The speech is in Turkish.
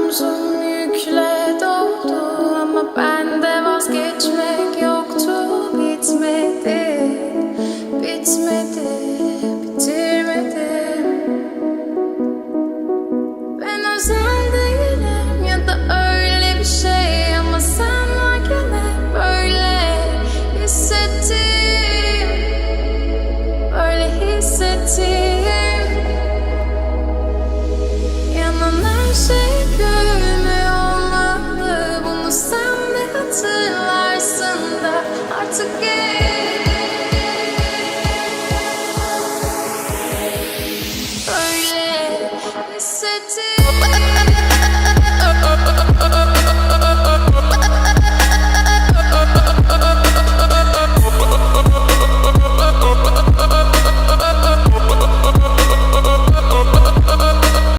Omzum yükle doldu ama bende vazgeçmek yoktu. Bitmedi, bitmedi, bitirmedim. Ben özel değilim ya da öyle bir şey, ama sen varken hep böyle hissettim, böyle hissettim. Yanan her şey gülmüyor olmalı, bunu sen de hatırlarsın da artık böyle hissettim.